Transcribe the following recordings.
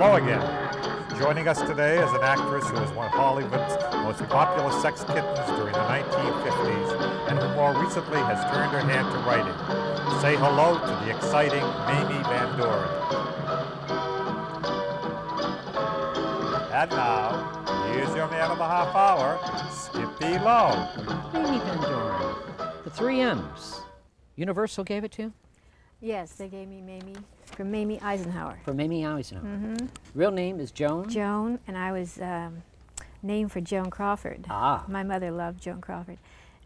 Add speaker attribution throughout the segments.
Speaker 1: Hello again. Joining us today is an actress who was one of Hollywood's most popular sex kittens during the 1950s and who more recently has turned her hand to writing. Say hello to the exciting Mamie Van Doren. And now, here's your man of the half hour, Skippy Lowe.
Speaker 2: Mamie Van Doren, the 3 M's. Universal gave it to you?
Speaker 3: Yes, they gave me Mamie, from Mamie Eisenhower.
Speaker 2: For Mamie Eisenhower.
Speaker 3: Mm-hmm.
Speaker 2: Real name is Joan?
Speaker 3: Joan, and I was named for Joan Crawford.
Speaker 2: Ah.
Speaker 3: My mother loved Joan Crawford.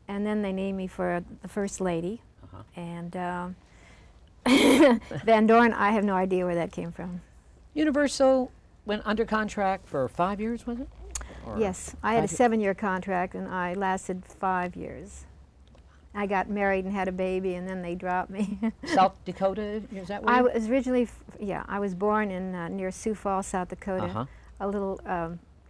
Speaker 3: And then they named me for the First Lady.
Speaker 2: Uh-huh.
Speaker 3: And Van Doren, I have no idea where that came from.
Speaker 2: Universal went under contract for 5 years, was it? Or
Speaker 3: Yes, I had a 7-year contract, and I lasted 5 years. I got married and had a baby, and then they dropped me.
Speaker 2: South Dakota, is that where
Speaker 3: I
Speaker 2: you-
Speaker 3: was originally, I was born in near Sioux Falls, South Dakota,
Speaker 2: Uh-huh.
Speaker 3: a little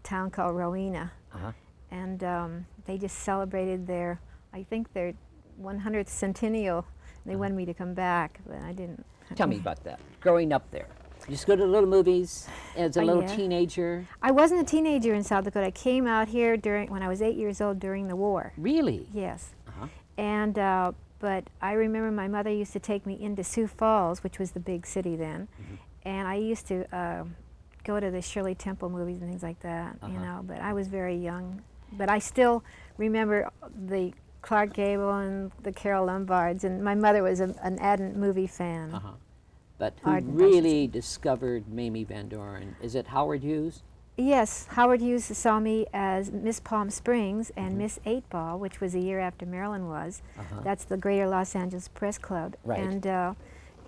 Speaker 3: town called Rowena.
Speaker 2: Uh-huh.
Speaker 3: And they just celebrated their, I think their 100th centennial. They wanted me to come back, but I didn't.
Speaker 2: Tell me about that, growing up there. You just go to little movies as a little
Speaker 3: Yeah.
Speaker 2: teenager?
Speaker 3: I wasn't a teenager in South Dakota. I came out here when I was 8 years old during the war.
Speaker 2: Really?
Speaker 3: Yes.
Speaker 2: Uh-huh.
Speaker 3: And, but I remember my mother used to take me into Sioux Falls, which was the big city then, and I used to go to the Shirley Temple movies and things like that, you know, but I was very young. But I still remember the Clark Gable and the Carol Lombards, and my mother was an ardent movie fan.
Speaker 2: Uh-huh. But who
Speaker 3: Ardent, I should
Speaker 2: really discovered Mamie Van Doren? Is it Howard Hughes?
Speaker 3: Yes, Howard Hughes saw me as Miss Palm Springs and Miss 8-Ball, which was a year after Marilyn was. That's the Greater Los Angeles Press Club.
Speaker 2: Right.
Speaker 3: And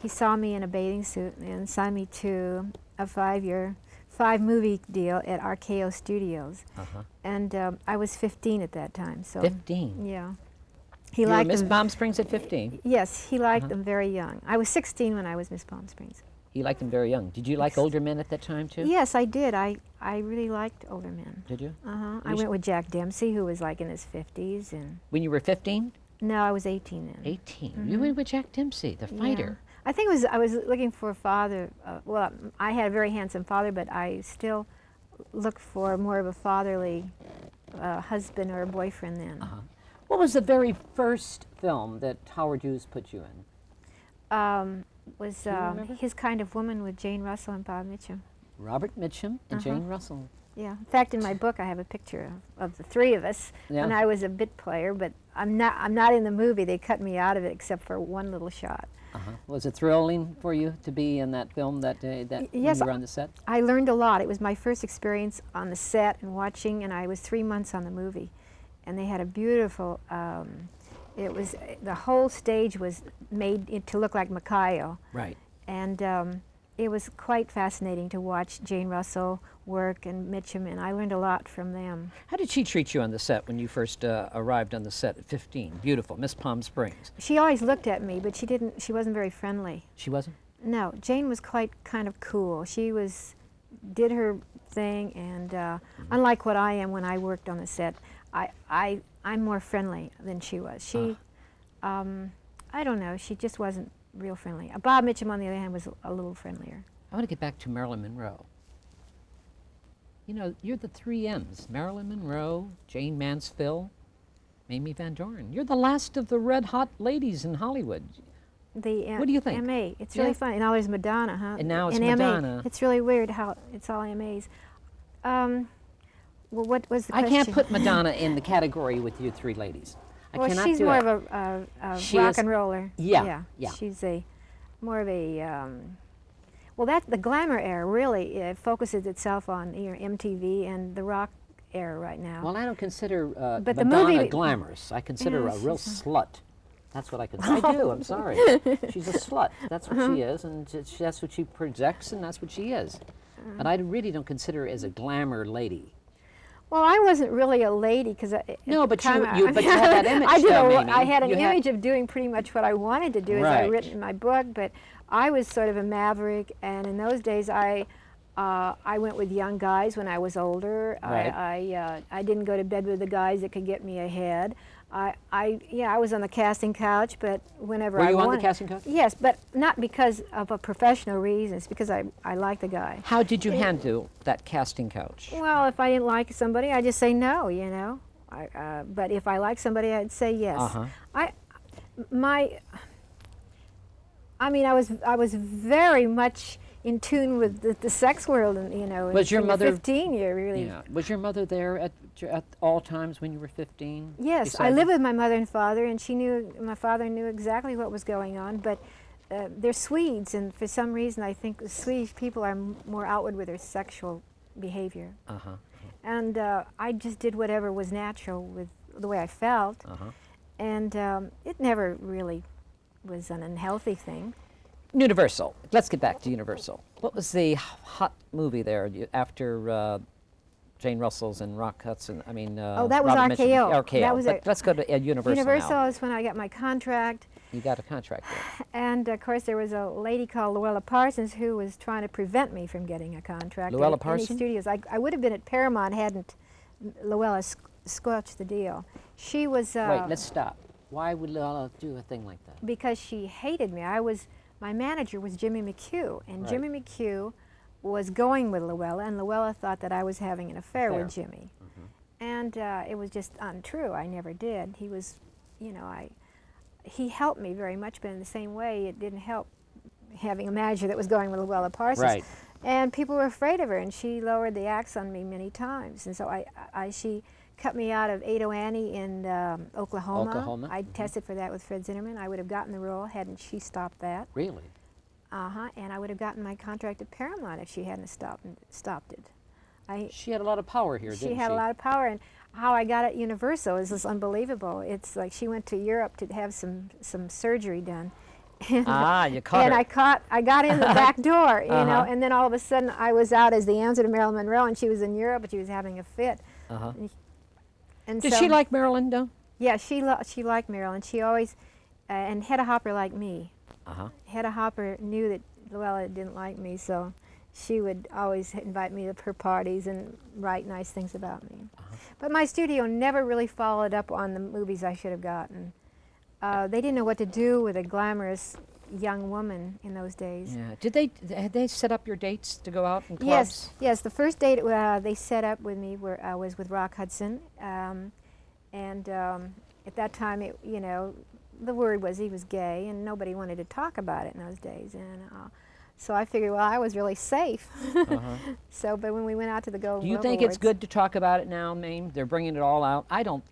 Speaker 3: he saw me in a bathing suit and signed me to a 5-movie deal at RKO Studios. And I was 15 at that time. So
Speaker 2: 15?
Speaker 3: Yeah. He
Speaker 2: You were
Speaker 3: liked
Speaker 2: Miss
Speaker 3: them.
Speaker 2: Palm Springs at 15?
Speaker 3: Yes, he liked them very young. I was 16 when I was Miss Palm Springs.
Speaker 2: He liked them very young. Did you like older men at that time, too?
Speaker 3: Yes, I did. I really liked older men.
Speaker 2: Did you?
Speaker 3: I went with Jack Dempsey, who was like in his 50s, and
Speaker 2: When you were 15?
Speaker 3: no, I was 18 then.
Speaker 2: 18. You went with Jack Dempsey, the fighter.
Speaker 3: I think I was looking for a father. Well, I had a very handsome father, but I still looked for more of a fatherly husband or a boyfriend then.
Speaker 2: What was the very first film that Howard Hughes put you in?
Speaker 3: Was
Speaker 2: you remember?
Speaker 3: His Kind of Woman with Jane Russell and Bob Mitchum.
Speaker 2: Robert Mitchum and Jane Russell.
Speaker 3: Yeah. In fact, in my book, I have a picture of the 3 of us when I was a bit player. But I'm not in the movie. They cut me out of it except for one little shot.
Speaker 2: Was it thrilling for you to be in that film that day that when
Speaker 3: Yes,
Speaker 2: you were on the set?
Speaker 3: I learned a lot. It was my first experience on the set and watching, and I was 3 months on the movie. And they had a beautiful, the whole stage was made to look like Macayo.
Speaker 2: Right.
Speaker 3: And it was quite fascinating to watch Jane Russell work and Mitchum, and I learned a lot from them.
Speaker 2: How did she treat you on the set when you first arrived on the set at 15? Beautiful, Miss Palm Springs.
Speaker 3: She always looked at me, but she wasn't very friendly.
Speaker 2: She wasn't?
Speaker 3: No, Jane was quite kind of cool. She did her thing, and unlike what I am when I worked on the set, I'm more friendly than she was. She, I don't know, she just wasn't real friendly. Bob Mitchum, on the other hand, was a little friendlier.
Speaker 2: I want to get back to Marilyn Monroe. You know, you're the 3 M's, Marilyn Monroe, Jane Mansfield, Mamie Van Doren. You're the last of the red hot ladies in Hollywood.
Speaker 3: What
Speaker 2: do you think?
Speaker 3: MA. It's really fun. And now there's Madonna, huh?
Speaker 2: And now it's
Speaker 3: MA.
Speaker 2: Madonna.
Speaker 3: It's really weird how it's all MAs. Well, what was the
Speaker 2: I
Speaker 3: question?
Speaker 2: can't put Madonna in the category with you 3 ladies. I
Speaker 3: Well,
Speaker 2: cannot
Speaker 3: she's
Speaker 2: do
Speaker 3: more
Speaker 2: it.
Speaker 3: of a
Speaker 2: She
Speaker 3: rock
Speaker 2: is-
Speaker 3: and roller.
Speaker 2: Yeah.
Speaker 3: She's more of a. Well, the glamour era really focuses itself on MTV and the rock era right now.
Speaker 2: Well, I don't consider
Speaker 3: But the
Speaker 2: Madonna
Speaker 3: movie-
Speaker 2: glamorous. I consider her
Speaker 3: Yeah,
Speaker 2: a real
Speaker 3: she's
Speaker 2: slut. That's what I consider. I do, I'm sorry. She's a slut. That's what she is, and that's what she projects, and that's what she is. But I really don't consider her as a glamour lady.
Speaker 3: Well, I wasn't really a lady because
Speaker 2: No, but you had that image,
Speaker 3: I did.
Speaker 2: though, Mamie.
Speaker 3: I had an
Speaker 2: You had-
Speaker 3: image of doing pretty much what I wanted to do, as I
Speaker 2: Right.
Speaker 3: written in my book. But I was sort of a maverick, and in those days, I I went with young guys when I was older.
Speaker 2: Right.
Speaker 3: I didn't go to bed with the guys that could get me ahead. Yeah, I was on the casting couch, but whenever I
Speaker 2: Were you
Speaker 3: wanted.
Speaker 2: on the casting couch?
Speaker 3: Yes, but not because of a professional reason. It's because I liked the guy.
Speaker 2: How did you handle that casting couch?
Speaker 3: Well, if I didn't like somebody, I'd just say no, you know. But if I liked somebody, I'd say yes.
Speaker 2: Uh-huh.
Speaker 3: I mean, I was very much in tune with the sex world, and you know.
Speaker 2: Was your
Speaker 3: from
Speaker 2: mother
Speaker 3: 15? You're really.
Speaker 2: Yeah. Was your mother there at all times when you were 15?
Speaker 3: Yes, I lived with my mother and father, and my father knew exactly what was going on. But they're Swedes, and for some reason, I think the Swedish people are more outward with their sexual behavior.
Speaker 2: Uh-huh.
Speaker 3: And I just did whatever was natural with the way I felt, and it never really was an unhealthy thing.
Speaker 2: Universal. Let's get back to Universal. What was the hot movie there after Jane Russell's and Rock Hudson? I mean,
Speaker 3: that was
Speaker 2: Robert mentioned
Speaker 3: RKO.
Speaker 2: RKO.
Speaker 3: That was
Speaker 2: But let's go to Universal
Speaker 3: Universal
Speaker 2: now.
Speaker 3: is when I got my contract.
Speaker 2: You got a contract there.
Speaker 3: And of course, there was a lady called Luella Parsons who was trying to prevent me from getting a contract.
Speaker 2: Luella
Speaker 3: at
Speaker 2: Parsons?
Speaker 3: Any studios. I would have been at Paramount hadn't Luella squelched the deal. She was.
Speaker 2: Wait, let's stop. Why would Luella do a thing like that?
Speaker 3: Because she hated me. My manager was Jimmy McHugh, and
Speaker 2: Right.
Speaker 3: Jimmy McHugh was going with Luella, and Luella thought that I was having an affair with Jimmy. And it was just untrue. I never did. He was, you know, he helped me very much, but in the same way, it didn't help having a manager that was going with Luella Parsons.
Speaker 2: Right.
Speaker 3: And people were afraid of her, and she lowered the axe on me many times. And so she cut me out of Ado Annie in Oklahoma. I tested for that with Fred Zinnerman. I would have gotten the role hadn't she stopped that.
Speaker 2: Really?
Speaker 3: And I would have gotten my contract at Paramount if she hadn't stopped it.
Speaker 2: She had a lot of power here, didn't she?
Speaker 3: She had a lot of power, and how I got at Universal is just unbelievable. It's like she went to Europe to have some surgery done.
Speaker 2: You caught her.
Speaker 3: And I got in the back door, you know, and then all of a sudden I was out as the answer to Marilyn Monroe, and she was in Europe, but she was having a fit. And
Speaker 2: Did
Speaker 3: so,
Speaker 2: she like Marilyn, though?
Speaker 3: Yeah, she liked Marilyn. She always, and Hedda Hopper liked me. Hedda Hopper knew that Luella didn't like me, so she would always invite me to her parties and write nice things about me. But my studio never really followed up on the movies I should have gotten. They didn't know what to do with a glamorous young woman in those days.
Speaker 2: Yeah. Had they set up your dates to go out in clubs?
Speaker 3: Yes. The first date they set up with me was with Rock Hudson, and at that time, you know, the word was he was gay, and nobody wanted to talk about it in those days. And so I figured, well, I was really safe. So, but when we went out to the Golden Globe
Speaker 2: Do you think it's
Speaker 3: Awards,
Speaker 2: good to talk about it now, Mame? They're bringing it all out. I don't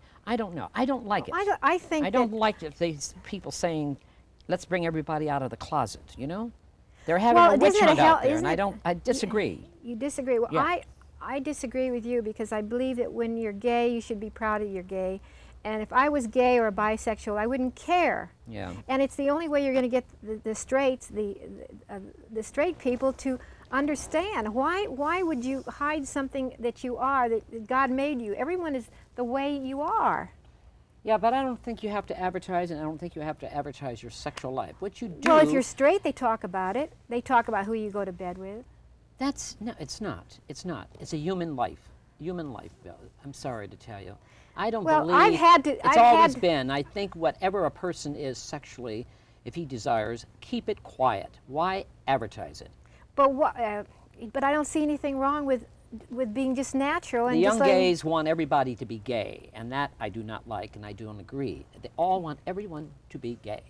Speaker 2: know. I don't like it.
Speaker 3: I think
Speaker 2: I don't like these people saying, "Let's bring everybody out of the closet." You know, they're having a witch hunt out there, and I disagree.
Speaker 3: You disagree? Well,
Speaker 2: Yeah.
Speaker 3: I disagree with you because I believe that when you're gay, you should be proud that you're gay. And if I was gay or bisexual, I wouldn't care.
Speaker 2: Yeah.
Speaker 3: And it's the only way you're going to get the straights, the straight people to understand. Why would you hide something that you are, that God made you? Everyone is the way you are.
Speaker 2: Yeah, but I don't think you have to advertise, and I don't think you have to advertise your sexual life. What you do...
Speaker 3: Well, if you're straight, they talk about it. They talk about who you go to bed with.
Speaker 2: No, it's not. It's not. It's a human life. Human life, Bill. I'm sorry to tell you. I don't believe... It's always been. I think whatever a person is sexually, if he desires, keep it quiet. Why advertise it?
Speaker 3: But I don't see anything wrong with being just natural. And
Speaker 2: The
Speaker 3: just
Speaker 2: young gays want everybody to be gay, and that I do not like, and I don't agree. They all want everyone to be gay.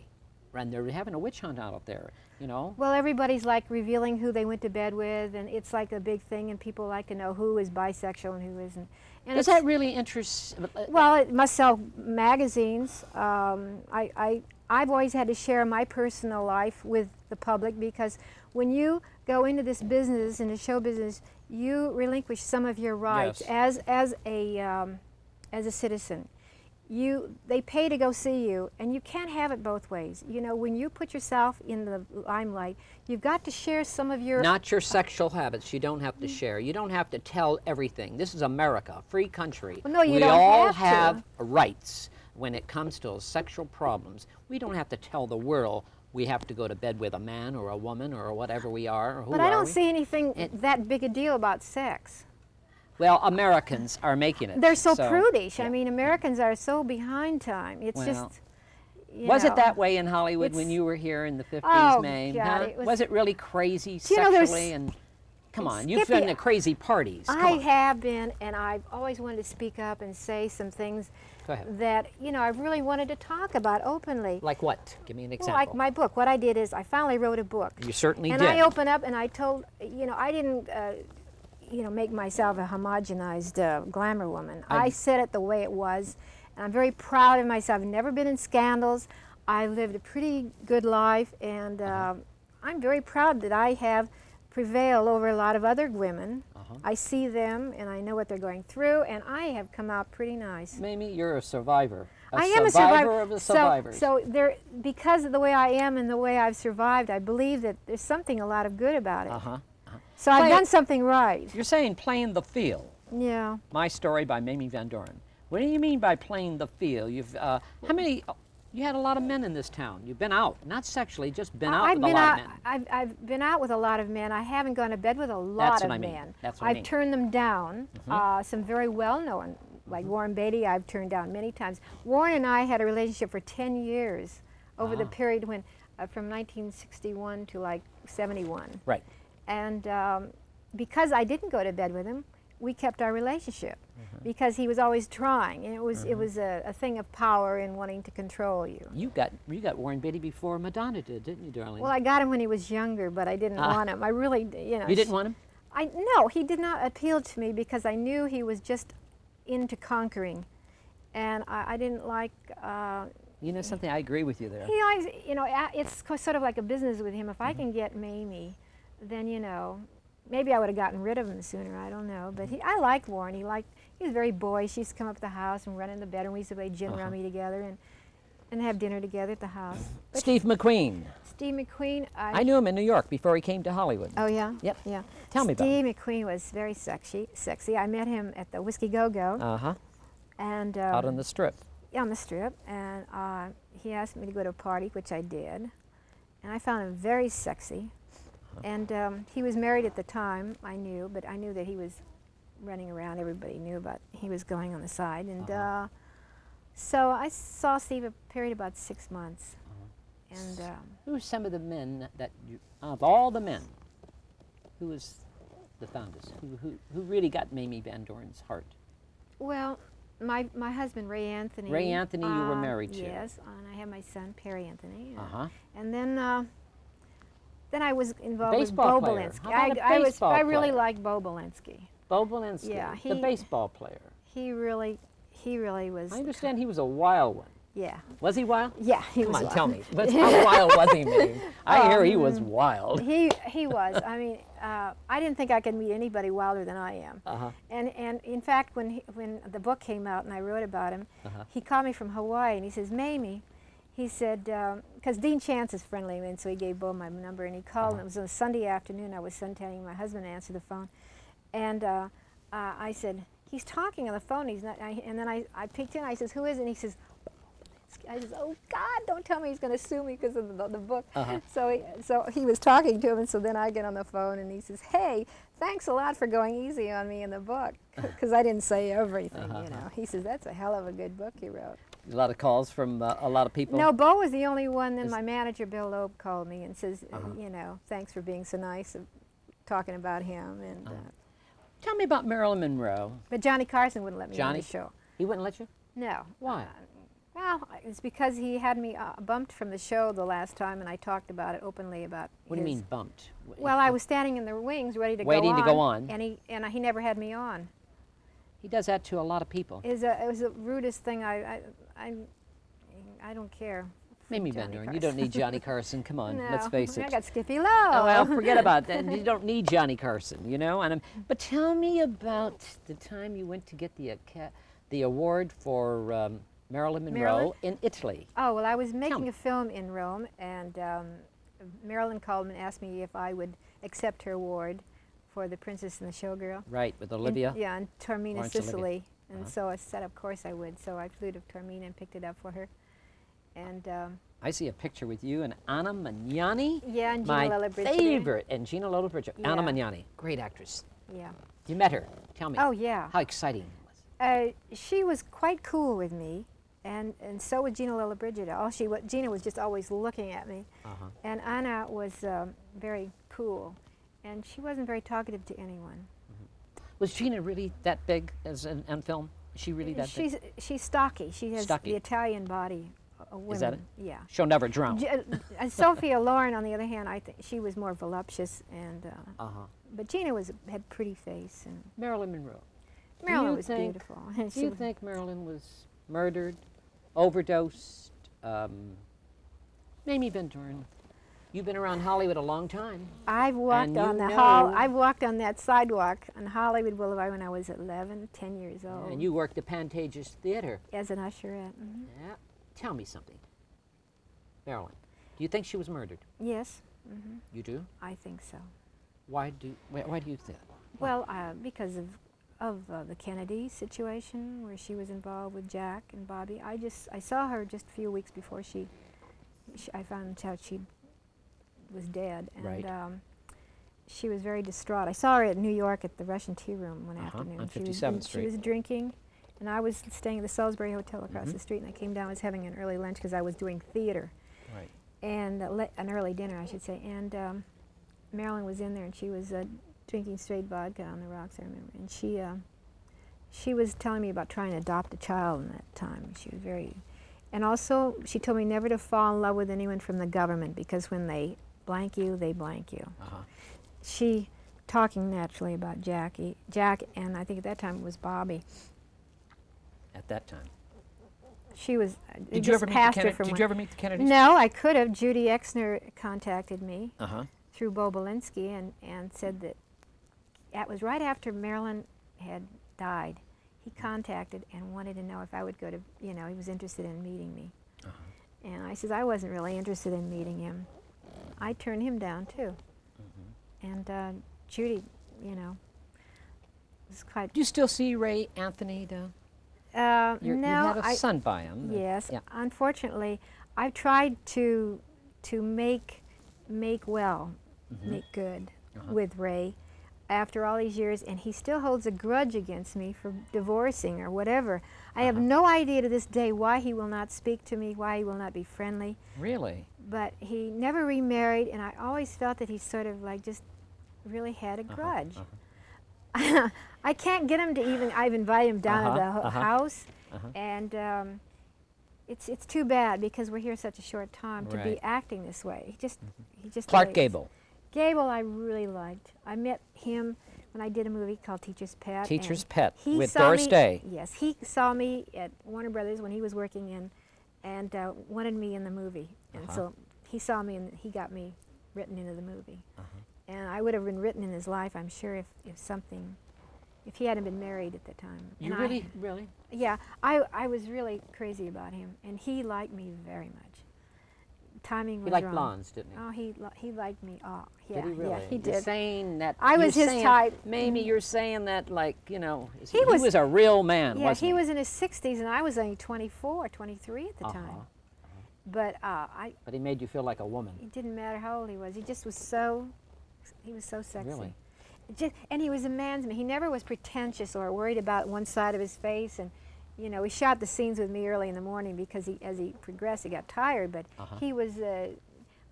Speaker 2: And they're having a witch hunt out there, you know?
Speaker 3: Well, everybody's like revealing who they went to bed with, and it's like a big thing, and people like to know who is bisexual and who isn't. And
Speaker 2: Does that really interest...
Speaker 3: Well, it must sell magazines. I've always had to share my personal life with the public because when you go into this business, into show business, you relinquish some of your rights as a citizen. They pay to go see you, and you can't have it both ways. You know, when you put yourself in the limelight, you've got to share some of your...
Speaker 2: Not your sexual habits. You don't have to share. You don't have to tell everything. This is America, free country.
Speaker 3: Well, no, you
Speaker 2: we
Speaker 3: don't
Speaker 2: all
Speaker 3: have to.
Speaker 2: rights when it comes to sexual problems. We don't have to tell the world we have to go to bed with a man or a woman or whatever we are. Or who
Speaker 3: But I
Speaker 2: are
Speaker 3: don't
Speaker 2: we?
Speaker 3: see anything that big a deal about sex.
Speaker 2: Well, Americans are making it.
Speaker 3: They're so prudish.
Speaker 2: yeah.
Speaker 3: I mean, Americans are so behind time. It's
Speaker 2: Well,
Speaker 3: just, you
Speaker 2: was
Speaker 3: know.
Speaker 2: it that way in Hollywood when
Speaker 3: It's-
Speaker 2: you were here in the 50s,
Speaker 3: Oh,
Speaker 2: Mame?
Speaker 3: God,
Speaker 2: Huh?
Speaker 3: it was-
Speaker 2: Was it really crazy
Speaker 3: You know, there's-
Speaker 2: sexually? And come on,
Speaker 3: and
Speaker 2: you've
Speaker 3: Skippy,
Speaker 2: been to crazy parties. Come
Speaker 3: I
Speaker 2: on.
Speaker 3: have been, and I've always wanted to speak up and say some things
Speaker 2: Go ahead.
Speaker 3: that, you know, I've really wanted to talk about openly.
Speaker 2: Like what? Give me an
Speaker 3: Well,
Speaker 2: example.
Speaker 3: like my book. What I did is I finally wrote a book.
Speaker 2: You certainly
Speaker 3: And
Speaker 2: did.
Speaker 3: I opened up and I told, you know, I didn't, you know, make myself a homogenized glamour woman. I said it the way it was, and I'm very proud of myself. I've never been in scandals. I lived a pretty good life, and I'm very proud that I have prevailed over a lot of other women. I see them, and I know what they're going through, and I have come out pretty nice.
Speaker 2: Mamie, you're a survivor.
Speaker 3: I am a survivor.
Speaker 2: Of the survivors.
Speaker 3: So there, because of the way I am and the way I've survived, I believe that there's something a lot of good about it. So I've
Speaker 2: Play
Speaker 3: done
Speaker 2: it.
Speaker 3: something right.
Speaker 2: You're saying playing the field.
Speaker 3: Yeah.
Speaker 2: My Story by Mamie Van Doren. What do you mean by playing the field? You've how many? You had a lot of men in this town. You've been out, not sexually, just been out
Speaker 3: I've
Speaker 2: with a
Speaker 3: been
Speaker 2: lot
Speaker 3: out.
Speaker 2: of men.
Speaker 3: I've been out with a lot of men. I haven't gone to bed with a lot
Speaker 2: That's
Speaker 3: of
Speaker 2: what I mean.
Speaker 3: men.
Speaker 2: That's what I
Speaker 3: I've
Speaker 2: mean.
Speaker 3: turned them down. Some very well-known, like Warren Beatty, I've turned down many times. Warren and I had a relationship for 10 years over the period when, from 1961 to like 71.
Speaker 2: Right.
Speaker 3: And because I didn't go to bed with him, we kept our relationship because he was always trying, and it was a thing of power and wanting to control you.
Speaker 2: You got Warren Beatty before Madonna did, didn't you, darling?
Speaker 3: Well, I got him when he was younger, but I didn't want him. I really, you know.
Speaker 2: You didn't want him?
Speaker 3: No, he did not appeal to me because I knew he was just into conquering, and I didn't like.
Speaker 2: You know something? I agree with you there.
Speaker 3: He likes, you know, it's sort of like a business with him. If I can get Mamie, then you know, maybe I would have gotten rid of him sooner. I don't know, but I like Warren. He was very boyish. He used to come up to the house and run in the bedroom. We used to play gin rummy together and have dinner together at the house. But
Speaker 2: Steve McQueen.
Speaker 3: Steve McQueen.
Speaker 2: I knew him in New York before he came to Hollywood.
Speaker 3: Oh yeah.
Speaker 2: Yep.
Speaker 3: Yeah.
Speaker 2: Tell me about him.
Speaker 3: Steve McQueen was very sexy. I met him at the Whiskey Go Go. And
Speaker 2: Out on the Strip.
Speaker 3: yeah, on the Strip, and he asked me to go to a party, which I did, and I found him very sexy. And he was married at the time, I knew, but I knew that he was running around. Everybody knew about he was going on the side, and so I saw Steve a period of about 6 months. And
Speaker 2: Who are some of the men that you, of all the men, who was the fondest? Who really got Mamie Van Doren's heart?
Speaker 3: well, my husband Ray Anthony.
Speaker 2: Ray Anthony you were married to.
Speaker 3: Yes, and I have my son Perry Anthony.
Speaker 2: And
Speaker 3: Then I was involved
Speaker 2: Baseball
Speaker 3: with Bo
Speaker 2: player.
Speaker 3: Belinsky.
Speaker 2: How about a baseball
Speaker 3: I really
Speaker 2: player?
Speaker 3: liked Bo Belinsky.
Speaker 2: Bo Belinsky,
Speaker 3: Yeah,
Speaker 2: the
Speaker 3: he-
Speaker 2: baseball player.
Speaker 3: He really was.
Speaker 2: I understand he was a wild one.
Speaker 3: Yeah,
Speaker 2: Was he wild?
Speaker 3: yeah, he
Speaker 2: Come
Speaker 3: was.
Speaker 2: on, tell me. How wild was he, Mamie? I hear he was wild.
Speaker 3: He was. I mean, I didn't think I could meet anybody wilder than I am. And in fact, when the book came out and I wrote about him, he called me from Hawaii and he says, Mamie, he said, because Dean Chance is friendly, and so he gave Bo my number, and he called, and it was on a Sunday afternoon. I was suntanning. My husband answered the phone, and I said, he's talking on the phone. He's not. And then I picked in. I says, who is it? And he says, I says, oh God, don't tell me he's going to sue me because of the book. So he was talking to him, and so then I get on the phone, and he says, hey, thanks a lot for going easy on me in the book, because I didn't say everything, you know. He says, that's a hell of a good book you wrote.
Speaker 2: A lot of calls from a lot of people.
Speaker 3: No, Bo was the only one. Then my manager, Bill Loeb, called me and says, you know, thanks for being so nice of talking about him. And
Speaker 2: Tell me about Marilyn Monroe.
Speaker 3: but Johnny Carson wouldn't let me on
Speaker 2: Johnny?
Speaker 3: the show.
Speaker 2: He wouldn't let you?
Speaker 3: No.
Speaker 2: Why?
Speaker 3: Well, it's because he had me bumped from the show the last time, and I talked about it openly about.
Speaker 2: What do you mean bumped?
Speaker 3: Well, I was standing in the wings, ready to
Speaker 2: Waiting
Speaker 3: go on.
Speaker 2: to go on.
Speaker 3: And he never had me on.
Speaker 2: He does that to a lot of people.
Speaker 3: It was the rudest thing. I don't care. for
Speaker 2: Mamie Van
Speaker 3: Johnny
Speaker 2: Doren, you
Speaker 3: Carson.
Speaker 2: don't need Johnny Carson. Come on,
Speaker 3: No,
Speaker 2: let's face
Speaker 3: I
Speaker 2: it.
Speaker 3: got Skippy Lowe.
Speaker 2: Oh, well, forget about that. You don't need Johnny Carson, you know. But tell me about the time you went to get the award for Marilyn Monroe
Speaker 3: Marilyn?
Speaker 2: in Italy.
Speaker 3: Oh, well, I was
Speaker 2: me.
Speaker 3: making a film in Rome, and Marilyn called me and asked me if I would accept her award for The Princess and the Showgirl.
Speaker 2: Right, with Olivia.
Speaker 3: Yeah, in Taormina,
Speaker 2: Florence Olivia.
Speaker 3: Sicily. And so I said, of course I would. So I flew to Taormina and picked it up for her. And
Speaker 2: I see a picture with you and Anna Magnani.
Speaker 3: yeah, and Gina
Speaker 2: My
Speaker 3: Lollobrigida.
Speaker 2: favorite. And Gina Lollobrigida. Anna
Speaker 3: Yeah.
Speaker 2: Magnani, great actress.
Speaker 3: Yeah.
Speaker 2: You met her. Tell me.
Speaker 3: Oh, yeah.
Speaker 2: How exciting it was.
Speaker 3: She was quite cool with me, and so was Gina Lollobrigida. Gina was just always looking at me, and Anna was very cool, and she wasn't very talkative to anyone.
Speaker 2: Was Gina really that big as on film? Is she really that big?
Speaker 3: She's stocky. She has
Speaker 2: Stocky.
Speaker 3: the Italian body. Women.
Speaker 2: Is that it?
Speaker 3: Yeah.
Speaker 2: She'll never drown.
Speaker 3: Sophia Loren, on the other hand, I think she was more voluptuous, and but Gina had a pretty face. And
Speaker 2: Marilyn Monroe.
Speaker 3: Marilyn was beautiful.
Speaker 2: Do you think Marilyn was murdered, overdosed? Mamie Van Doren. You've been around Hollywood a long time.
Speaker 3: I've walked on the hall. I've walked on that sidewalk on Hollywood Boulevard when I was 10 years old.
Speaker 2: And you worked at Pantages Theater.
Speaker 3: As an usherette.
Speaker 2: Yeah. Tell me something. Marilyn, do you think she was murdered?
Speaker 3: Yes.
Speaker 2: You do?
Speaker 3: I think so.
Speaker 2: Why do you think?
Speaker 3: Well, because of the Kennedy situation where she was involved with Jack and Bobby. I saw her just a few weeks before I found out she was dead, and
Speaker 2: Right.
Speaker 3: She was very distraught. I saw her at New York at the Russian Tea Room one afternoon.
Speaker 2: On
Speaker 3: She was-
Speaker 2: 57th Street.
Speaker 3: She was drinking, and I was staying at the Salisbury Hotel across the street, and I came down, was having an early lunch because I was doing theater.
Speaker 2: Right.
Speaker 3: And an early dinner, I should say. And Marilyn was in there, and she was drinking straight vodka on the rocks, I remember. And she was telling me about trying to adopt a child in that time. She was very, and also she told me never to fall in love with anyone from the government, because when they blank you, they blank you. She, talking naturally about Jack, and I think at that time it was Bobby.
Speaker 2: At that time.
Speaker 3: She was.
Speaker 2: Did you ever meet the Kennedys?
Speaker 3: No, I could have. Judy Exner contacted me through Bo Belinsky and said that it was right after Marilyn had died. He contacted and wanted to know if I would go to, he was interested in meeting me. And I said I wasn't really interested in meeting him. I turned him down too. And Judy, was quite.
Speaker 2: Do you still see Ray Anthony, though?
Speaker 3: No,
Speaker 2: You had a son by him.
Speaker 3: Yes.
Speaker 2: Yeah.
Speaker 3: Unfortunately, I've tried to make well, make good with Ray after all these years, and he still holds a grudge against me for divorcing or whatever. I have no idea to this day why he will not speak to me, why he will not be friendly.
Speaker 2: Really?
Speaker 3: But he never remarried, and I always felt that he sort of like just really had a grudge. I can't get him to even. I've invited him down to the house, and it's too bad because we're here such a short time to be acting this way. He just.
Speaker 2: Clark Gable.
Speaker 3: Gable, I really liked. I met him when I did a movie called Teacher's Pet.
Speaker 2: Teacher's Pet with
Speaker 3: saw
Speaker 2: Doris
Speaker 3: me,
Speaker 2: Day.
Speaker 3: Yes, he saw me at Warner Brothers when he was working in, and wanted me in the movie. And so he saw me and he got me written into the movie. And I would have been written in his life, I'm sure, if he hadn't been married at the time.
Speaker 2: You
Speaker 3: and
Speaker 2: really?
Speaker 3: Yeah, I was really crazy about him, and he liked me very much. Timing was
Speaker 2: He liked
Speaker 3: wrong.
Speaker 2: blondes, didn't he?
Speaker 3: Oh, he liked me. Oh, yeah,
Speaker 2: Did he really?
Speaker 3: yeah, he
Speaker 2: You're
Speaker 3: did.
Speaker 2: saying that.
Speaker 3: I was his type.
Speaker 2: Mamie, you're saying that like, he
Speaker 3: was-
Speaker 2: was a real man,
Speaker 3: Yeah,
Speaker 2: wasn't he?
Speaker 3: he was in his 60s, and I was only 24, 23 at the time. But
Speaker 2: But he made you feel like a woman.
Speaker 3: it didn't matter how old he was. He just was so sexy.
Speaker 2: Really?
Speaker 3: And he was a man's man. He never was pretentious or worried about one side of his face. And, he shot the scenes with me early in the morning because as he progressed, he got tired. But he was,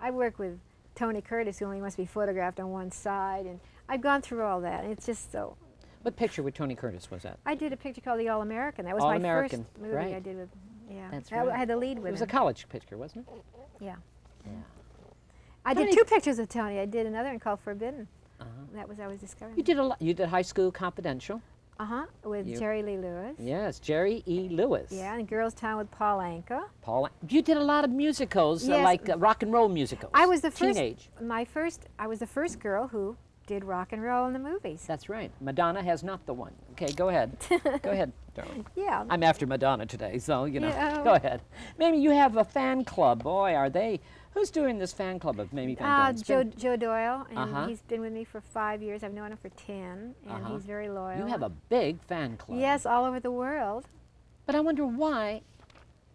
Speaker 3: I worked with Tony Curtis, who only must be photographed on one side. And I've gone through all that. And it's just so.
Speaker 2: What picture with Tony Curtis was that?
Speaker 3: I did a picture called The All-American. That was my first
Speaker 2: All-American,
Speaker 3: movie
Speaker 2: right.
Speaker 3: I did with, yeah.
Speaker 2: That's
Speaker 3: I
Speaker 2: right.
Speaker 3: had the lead with
Speaker 2: It was
Speaker 3: him.
Speaker 2: a college picture, wasn't it?
Speaker 3: Yeah.
Speaker 2: Yeah.
Speaker 3: I did
Speaker 2: Tony-
Speaker 3: 2 pictures of Tony. I did another one called Forbidden. That was I was discovering.
Speaker 2: You did a lot. You did High School Confidential.
Speaker 3: With
Speaker 2: You-
Speaker 3: Jerry Lee Lewis.
Speaker 2: Yes, Jerry E. Lewis.
Speaker 3: Yeah, and Girls Town with Paul Anka.
Speaker 2: Paul. You did a lot of musicals,
Speaker 3: Yes.
Speaker 2: like rock and roll musicals.
Speaker 3: I was the first.
Speaker 2: Teenage.
Speaker 3: I was the first girl who did rock and roll in the movies.
Speaker 2: That's right. Madonna has not the one. Okay, go ahead. Go ahead, darling.
Speaker 3: Yeah.
Speaker 2: I'm after Madonna today, so,
Speaker 3: Yeah.
Speaker 2: Go ahead. Mamie, you have a fan club. Boy, are they. Who's doing this fan club of Mamie Van Doren?
Speaker 3: Joe Doyle, and
Speaker 2: Uh-huh.
Speaker 3: he's been with me for 5 years. I've known him for 10, and he's very loyal.
Speaker 2: You have a big fan club.
Speaker 3: Yes, all over the world.
Speaker 2: But I wonder why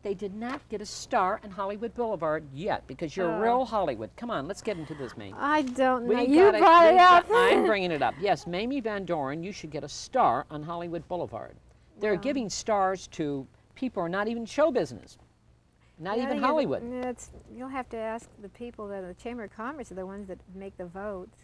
Speaker 2: they did not get a star on Hollywood Boulevard yet, because you're real Hollywood. Come on, let's get into this, Mamie.
Speaker 3: I don't know.
Speaker 2: We
Speaker 3: You
Speaker 2: gotta-
Speaker 3: brought it up.
Speaker 2: I'm bringing it up. Yes, Mamie Van Doren, you should get a star on Hollywood Boulevard. They're giving stars to people who are not even show business, not
Speaker 3: Yeah,
Speaker 2: even
Speaker 3: you-
Speaker 2: Hollywood.
Speaker 3: You'll have to ask the people that the Chamber of Commerce are the ones that make the votes.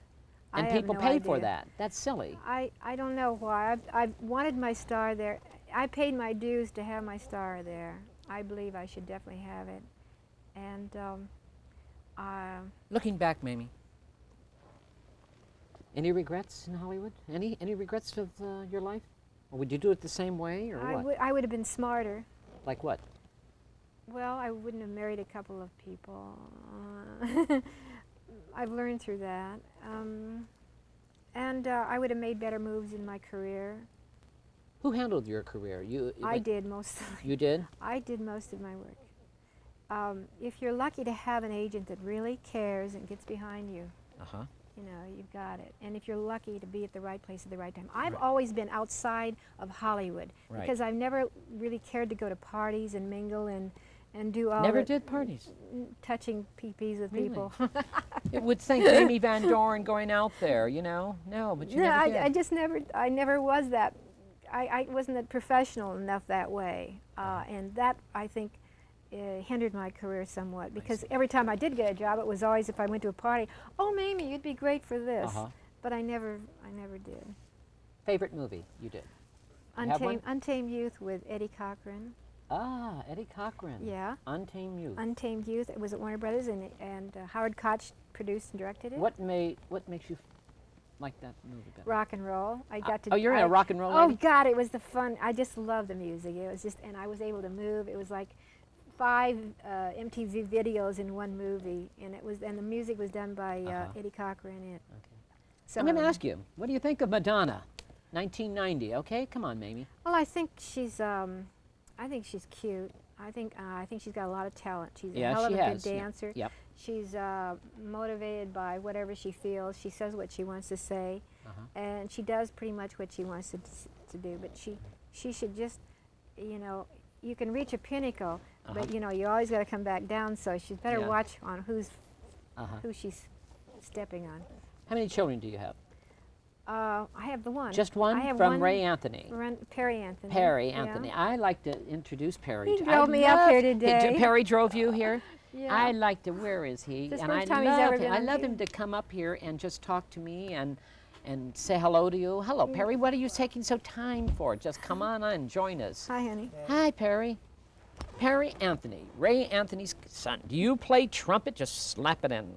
Speaker 2: And
Speaker 3: I have
Speaker 2: people
Speaker 3: no
Speaker 2: pay for
Speaker 3: idea.
Speaker 2: that. That's silly.
Speaker 3: I don't know why. I've wanted my star there. I paid my dues to have my star there. I believe I should definitely have it. And
Speaker 2: Looking back, Mamie, any regrets in Hollywood? Any regrets of your life? Or would you do it the same way, or what?
Speaker 3: I would have been smarter.
Speaker 2: Like what?
Speaker 3: Well, I wouldn't have married a couple of people. I've learned through that. And I would have made better moves in my career.
Speaker 2: Who handled your career?
Speaker 3: I did most of
Speaker 2: You did?
Speaker 3: I did most of my work. If you're lucky to have an agent that really cares and gets behind you,
Speaker 2: Uh-huh.
Speaker 3: you know, you've got it. And if you're lucky to be at the right place at the right time. I've always been outside of Hollywood
Speaker 2: Right.
Speaker 3: because I've never really cared to go to parties and mingle and do all
Speaker 2: Never
Speaker 3: the
Speaker 2: did parties.
Speaker 3: touching peepees with
Speaker 2: Really?
Speaker 3: people.
Speaker 2: It would think Mamie Van Doren going out there, you know? No, but you
Speaker 3: No,
Speaker 2: never did.
Speaker 3: I just never, I never was that, I wasn't that professional enough that way. And that, I think, hindered my career somewhat because every time I did get a job, it was always if I went to a party, oh, Mamie, you'd be great for this.
Speaker 2: Uh-huh.
Speaker 3: But I never did.
Speaker 2: Favorite movie you did? You have one?
Speaker 3: Untamed Youth with Eddie Cochran.
Speaker 2: Ah, Eddie Cochran.
Speaker 3: Yeah.
Speaker 2: Untamed Youth.
Speaker 3: Untamed Youth. It was at Warner Brothers, and Howard Koch produced and directed it.
Speaker 2: What makes you like that movie better?
Speaker 3: Rock and roll. I got to.
Speaker 2: Oh, you're in a rock and roll
Speaker 3: Oh
Speaker 2: lady?
Speaker 3: God, it was the fun. I just loved the music. It was just, and I was able to move. It was like 5 MTV videos in one movie, and the music was done by Eddie Cochran.
Speaker 2: Okay.
Speaker 3: So,
Speaker 2: I'm going to ask you, what do you think of Madonna, 1990? Okay, come on, Mamie.
Speaker 3: Well, I think she's cute. I think she's got a lot of talent. She's a hell of a good dancer.
Speaker 2: Yep.
Speaker 3: She's motivated by whatever she feels. She says what she wants to say, and she does pretty much what she wants to do. But she should just, you know, you can reach a pinnacle, but you know you always got to come back down. So she's better watch on who she's stepping on.
Speaker 2: How many children do you have?
Speaker 3: I have the one.
Speaker 2: Just one?
Speaker 3: I have
Speaker 2: From
Speaker 3: one
Speaker 2: Ray Anthony.
Speaker 3: Perry Anthony.
Speaker 2: Perry
Speaker 3: yeah.
Speaker 2: Anthony. I like to introduce Perry.
Speaker 3: He
Speaker 2: to-
Speaker 3: drove
Speaker 2: I
Speaker 3: me up here
Speaker 2: love-
Speaker 3: today.
Speaker 2: Perry drove you here?
Speaker 3: Yeah.
Speaker 2: I like to, where is he?
Speaker 3: This
Speaker 2: And
Speaker 3: first
Speaker 2: I
Speaker 3: time he's
Speaker 2: love
Speaker 3: ever
Speaker 2: him.
Speaker 3: been
Speaker 2: I
Speaker 3: on
Speaker 2: love
Speaker 3: here.
Speaker 2: him to come up here and just talk to me and say hello to you. Hello, Perry. What are you taking so time for? Just come on and join us.
Speaker 3: Hi, honey.
Speaker 2: Hi, Perry. Perry Anthony, Ray Anthony's son. Do you play trumpet? Just slap it in.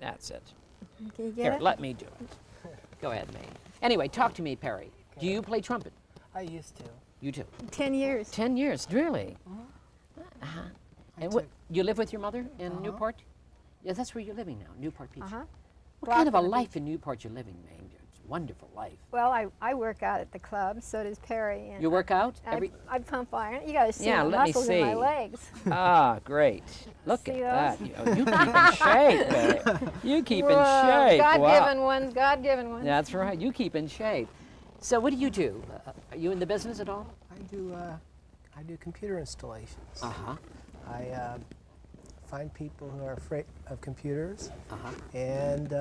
Speaker 2: That's it.
Speaker 3: Can you get
Speaker 2: Here,
Speaker 3: it?
Speaker 2: let me do it. Go ahead, May. Anyway, talk to me, Perry. Do you play trumpet?
Speaker 4: I used to.
Speaker 2: You do.
Speaker 3: 10 years.
Speaker 2: 10 years, really? Uh-huh. And what, you live with your mother in Newport? Yeah, that's where you're living now, Newport Beach. What kind of a
Speaker 3: Block on the
Speaker 2: life in Newport you're living, May? It's a wonderful life.
Speaker 3: Well, I work out at the club. So does Perry. And
Speaker 2: You work out?
Speaker 3: I pump iron. You got to see
Speaker 2: Yeah,
Speaker 3: the
Speaker 2: let me
Speaker 3: muscles in my
Speaker 2: see.
Speaker 3: legs.
Speaker 2: Ah, great. Look
Speaker 3: See
Speaker 2: at
Speaker 3: those?
Speaker 2: that. You keep in shape, babe. You keep in
Speaker 3: Whoa,
Speaker 2: shape.
Speaker 3: God-given
Speaker 2: Wow.
Speaker 3: ones. God-given ones.
Speaker 2: That's right. You keep in shape. So what do you do? Are you in the business at all?
Speaker 4: I do computer installations.
Speaker 2: Uh-huh.
Speaker 4: I find people who are afraid of computers,
Speaker 2: Uh-huh.
Speaker 4: and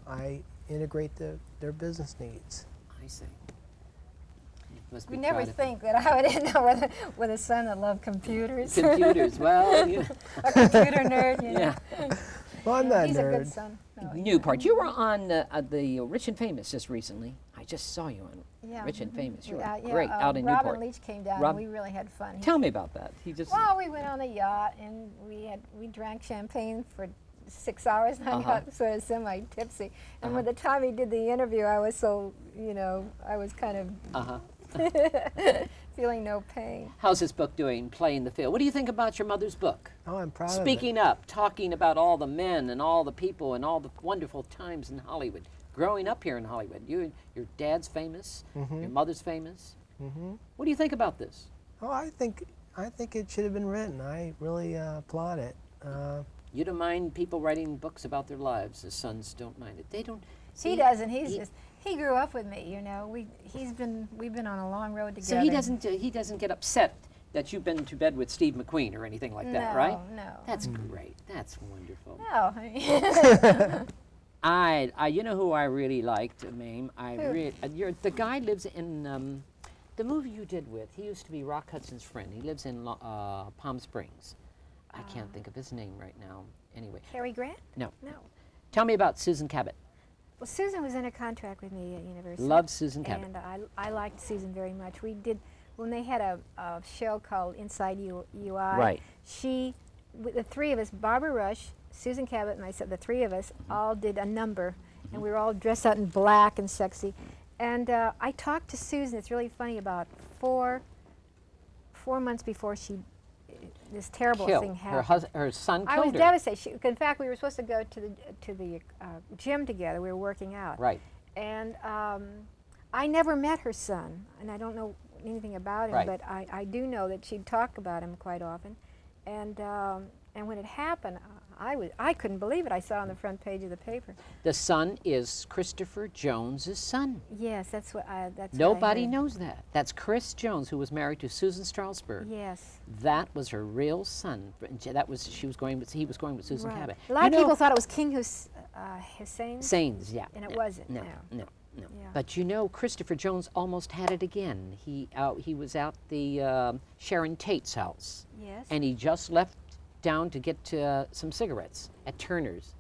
Speaker 4: I integrate their business needs.
Speaker 2: I see. You must be
Speaker 3: We never
Speaker 2: proud of
Speaker 3: think that I would end up with a son that loved computers.
Speaker 2: computers. Well, you know.
Speaker 3: A computer nerd, you know.
Speaker 2: Yeah.
Speaker 4: Well, I'm not a
Speaker 3: He's a
Speaker 4: nerd.
Speaker 3: good son. No,
Speaker 2: Newport. You were on the Rich and Famous just recently. I just saw you on
Speaker 3: yeah.
Speaker 2: Rich and Famous. You were
Speaker 3: Yeah,
Speaker 2: great out in
Speaker 3: Robin
Speaker 2: Newport.
Speaker 3: Leach came down
Speaker 2: Rob-
Speaker 3: and we really had fun.
Speaker 2: Tell me about that. He just.
Speaker 3: Well, we went on the yacht and we drank champagne for 6 hours and I got sort of semi-tipsy. And by the time he did the interview, I was so, you know, I was kind of
Speaker 2: Uh-huh.
Speaker 3: feeling no pain.
Speaker 2: How's this book doing, Playing the Field? What do you think about your mother's book?
Speaker 4: Oh, I'm proud of
Speaker 2: Speaking up, talking about all the men and all the people and all the wonderful times in Hollywood. Growing up here in Hollywood, your dad's famous, your mother's famous. What do you think about this?
Speaker 4: it. Oh, I think it should have been written. I really applaud it.
Speaker 2: You don't mind people writing books about their lives. The sons don't mind it. They don't.
Speaker 3: He doesn't. He grew up with me, you know. We've been on a long road together.
Speaker 2: So he doesn't get upset that you've been to bed with Steve McQueen or anything like that, right?
Speaker 3: No.
Speaker 2: That's great. That's wonderful.
Speaker 3: No.
Speaker 2: You know who I really liked, Mame? The guy lives in the movie you did with. He used to be Rock Hudson's friend. He lives in Palm Springs. I can't think of his name right now. Anyway.
Speaker 3: Cary Grant?
Speaker 2: No.
Speaker 3: No.
Speaker 2: Tell me about Susan Cabot.
Speaker 3: Well, Susan was in a contract with me at university.
Speaker 2: Loved Susan Cabot.
Speaker 3: And I liked Susan very much. We did, when they had a show called Inside UI,
Speaker 2: Right.
Speaker 3: the three of us, Barbara Rush, Susan Cabot, and myself, the three of us, all did a number, and we were all dressed out in black and sexy. And I talked to Susan, it's really funny, about four months before this terrible thing happened.
Speaker 2: Her son killed
Speaker 3: I was
Speaker 2: her.
Speaker 3: devastated. In fact, we were supposed to go to the gym together. We were working out.
Speaker 2: Right.
Speaker 3: And I never met her son, and I don't know anything about him,
Speaker 2: Right.
Speaker 3: but I do know that she'd talk about him quite often. And when it happened, I couldn't believe it. I saw it on the front page of the paper.
Speaker 2: The son is Christopher Jones's son.
Speaker 3: Yes, that's what I
Speaker 2: Nobody
Speaker 3: heard.
Speaker 2: knows that. That's Chris Jones, who was married to Susan Strasberg.
Speaker 3: Yes.
Speaker 2: That was her real son. He was going with Susan
Speaker 3: Right.
Speaker 2: Cabot.
Speaker 3: A lot of people thought it was King Hussein.
Speaker 2: Sains, yeah.
Speaker 3: And it
Speaker 2: no,
Speaker 3: wasn't,
Speaker 2: No,
Speaker 3: no.
Speaker 2: no.
Speaker 3: Yeah.
Speaker 2: But you know, Christopher Jones almost had it again. He was out the Sharon Tate's house,
Speaker 3: Yes.
Speaker 2: and he just left down to get some cigarettes at Turner's.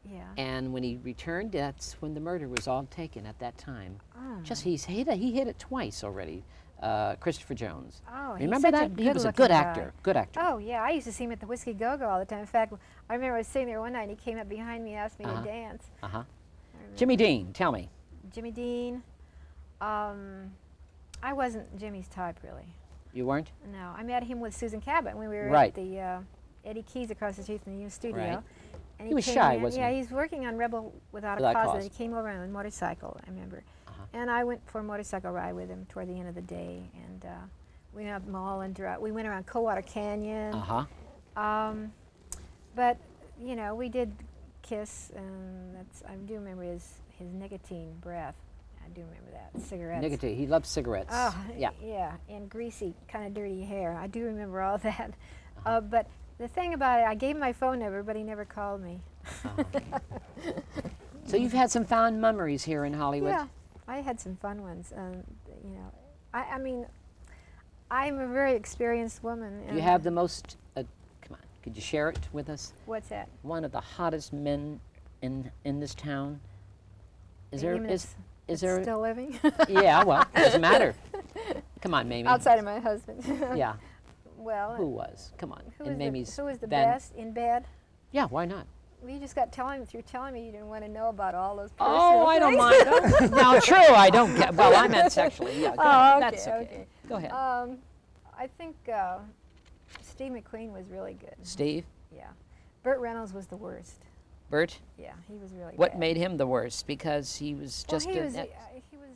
Speaker 3: Yeah.
Speaker 2: And when he returned, that's when the murder was all taken at that time.
Speaker 3: Oh.
Speaker 2: He hit it twice already, Christopher Jones.
Speaker 3: Oh, he's
Speaker 2: Remember
Speaker 3: such a
Speaker 2: that? He was a
Speaker 3: good-looking
Speaker 2: good
Speaker 3: guy.
Speaker 2: actor. Good actor.
Speaker 3: Oh, yeah, I used to see him at the Whiskey Go-Go all the time. In fact, I remember I was sitting there one night and he came up behind me and asked me to dance.
Speaker 2: Uh-huh. Jimmy Dean, tell me.
Speaker 3: Jimmy Dean, I wasn't Jimmy's type, really.
Speaker 2: You weren't?
Speaker 3: No, I met him with Susan Cabot when we were
Speaker 2: Right.
Speaker 3: at the Eddie Keyes across the street from the new studio.
Speaker 2: Right.
Speaker 3: And
Speaker 2: He was
Speaker 3: came
Speaker 2: shy,
Speaker 3: in,
Speaker 2: wasn't
Speaker 3: yeah,
Speaker 2: he?
Speaker 3: he's working on Rebel Without
Speaker 2: Without
Speaker 3: a Cause,
Speaker 2: Cause.
Speaker 3: and he came over on a motorcycle, I remember. And I went for a motorcycle ride with him toward the end of the day, and we went up Mulholland Drive. We went around Coldwater Canyon. But, you know, we did kiss, and I do remember his nicotine breath. I do remember that. Cigarettes.
Speaker 2: Nicotine. He loved cigarettes.
Speaker 3: Oh,
Speaker 2: yeah.
Speaker 3: Yeah, and greasy, kind of dirty hair. I do remember all that. But the thing about it, I gave him my phone number, but he never called me.
Speaker 2: So you've had some fond memories here in Hollywood.
Speaker 3: Yeah, I had some fun ones. You know, I mean, I'm a very experienced woman.
Speaker 2: You have the most, come on, could you share it with us?
Speaker 3: What's that?
Speaker 2: One of the hottest men in this town. Is
Speaker 3: You
Speaker 2: there,
Speaker 3: mean
Speaker 2: is
Speaker 3: it's
Speaker 2: there?
Speaker 3: still living?
Speaker 2: Yeah, well, doesn't matter. Come on, Mamie.
Speaker 3: Outside of my husband.
Speaker 2: Yeah,
Speaker 3: Well,
Speaker 2: who was? Come on.
Speaker 3: who
Speaker 2: and
Speaker 3: was
Speaker 2: Mamie's
Speaker 3: who was the
Speaker 2: Van-
Speaker 3: best in bed?
Speaker 2: Yeah, why not?
Speaker 3: Well, you just got through telling me you didn't want to know about all those personal
Speaker 2: Oh, I don't
Speaker 3: things.
Speaker 2: mind. Now, true, I don't get. Well, I meant sexually. Yeah, go ahead. That's okay.
Speaker 3: okay.
Speaker 2: Go ahead.
Speaker 3: I think Steve McQueen was really good.
Speaker 2: Steve,
Speaker 3: Yeah. Burt Reynolds was the worst.
Speaker 2: Bert,
Speaker 3: Yeah, he was really
Speaker 2: what
Speaker 3: bad.
Speaker 2: made him the worst? Because he was just
Speaker 3: well, he
Speaker 2: a-
Speaker 3: was,
Speaker 2: that-
Speaker 3: he was